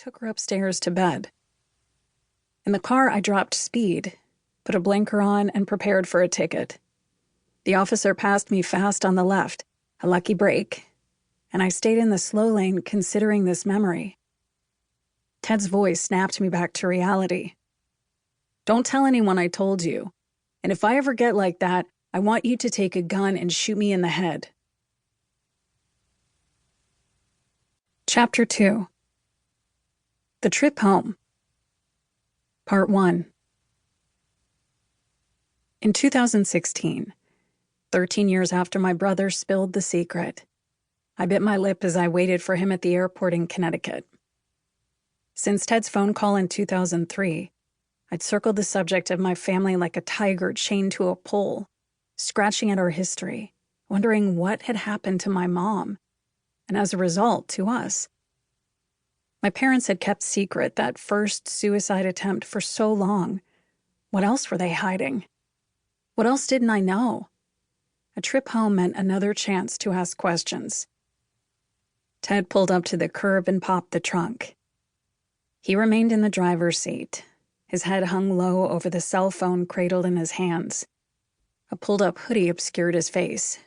took her upstairs to bed. In the car, I dropped speed, put a blinker on, and prepared for a ticket. The officer passed me fast on the left, a lucky break, and I stayed in the slow lane considering this memory. Ted's voice snapped me back to reality. "Don't tell anyone I told you, and if I ever get like that, I want you to take a gun and shoot me in the head." Chapter 2. The Trip Home. Part 1. In 2016, 13 years after my brother spilled the secret, I bit my lip as I waited for him at the airport in Connecticut. Since Ted's phone call in 2003, I'd circled the subject of my family like a tiger chained to a pole, scratching at our history, wondering what had happened to my mom, and as a result, to us. My parents had kept secret that first suicide attempt for so long. What else were they hiding? What else didn't I know? A trip home meant another chance to ask questions. Ted pulled up to the curb and popped the trunk. He remained in the driver's seat, his head hung low over the cell phone cradled in his hands. A pulled-up hoodie obscured his face.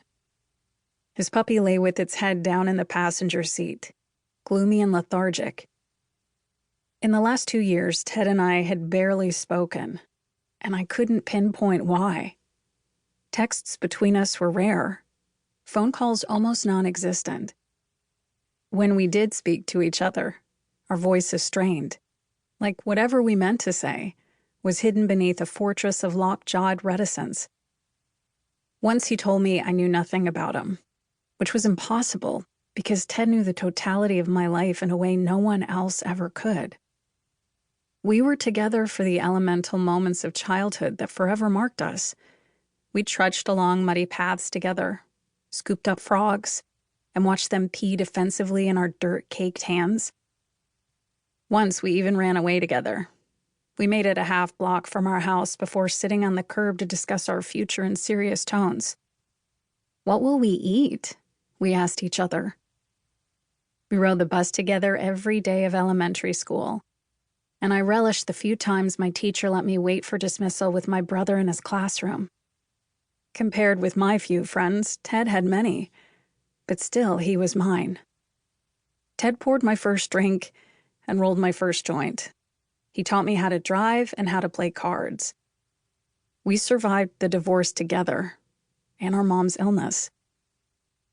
His puppy lay with its head down in the passenger seat, gloomy and lethargic. In the last 2 years, Ted and I had barely spoken, and I couldn't pinpoint why. Texts between us were rare, phone calls almost non-existent. When we did speak to each other, our voices strained, like whatever we meant to say was hidden beneath a fortress of lockjawed reticence. Once he told me I knew nothing about him, which was impossible because Ted knew the totality of my life in a way no one else ever could. We were together for the elemental moments of childhood that forever marked us. We trudged along muddy paths together, scooped up frogs, and watched them pee defensively in our dirt-caked hands. Once we even ran away together. We made it a half block from our house before sitting on the curb to discuss our future in serious tones. "What will we eat?" we asked each other. We rode the bus together every day of elementary school, and I relished the few times my teacher let me wait for dismissal with my brother in his classroom. Compared with my few friends, Ted had many, but still he was mine. Ted poured my first drink and rolled my first joint. He taught me how to drive and how to play cards. We survived the divorce together and our mom's illness.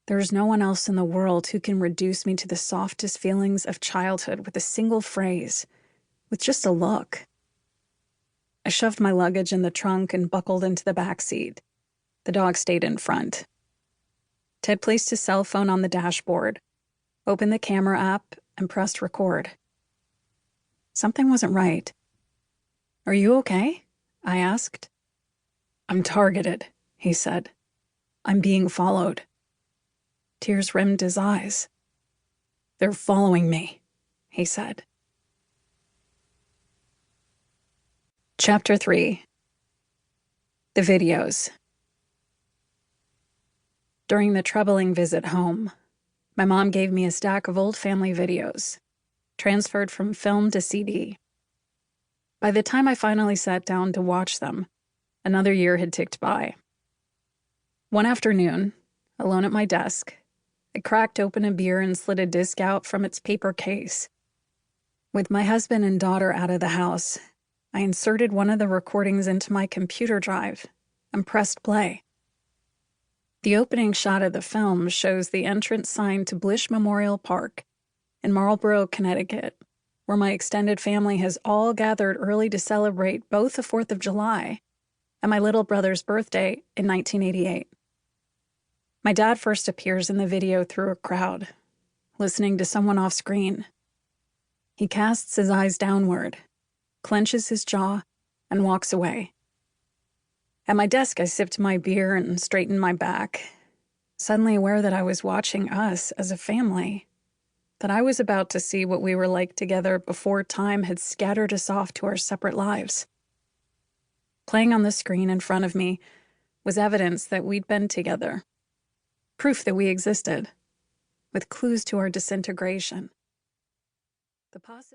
There's no one else in the world who can reduce me to the softest feelings of childhood with a single phrase, with just a look. I shoved my luggage in the trunk and buckled into the back seat. The dog stayed in front. Ted placed his cell phone on the dashboard, opened the camera app, and pressed record. Something wasn't right. "Are you okay?" I asked. "I'm targeted," he said. "I'm being followed." Tears rimmed his eyes. "They're following me," he said. Chapter 3. The videos. During the troubling visit home, my mom gave me a stack of old family videos, transferred from film to CD. By the time I finally sat down to watch them, another year had ticked by. One afternoon, alone at my desk, I cracked open a beer and slid a disc out from its paper case. With my husband and daughter out of the house, I inserted one of the recordings into my computer drive and pressed play. The opening shot of the film shows the entrance sign to Blish Memorial Park in Marlborough, Connecticut, where my extended family has all gathered early to celebrate both the 4th of July and my little brother's birthday in 1988. My dad first appears in the video through a crowd, listening to someone off screen. He casts his eyes downward, clenches his jaw, and walks away. At my desk, I sipped my beer and straightened my back, suddenly aware that I was watching us as a family, that I was about to see what we were like together before time had scattered us off to our separate lives. Playing on the screen in front of me was evidence that we'd been together, proof that we existed, with clues to our disintegration. The possibility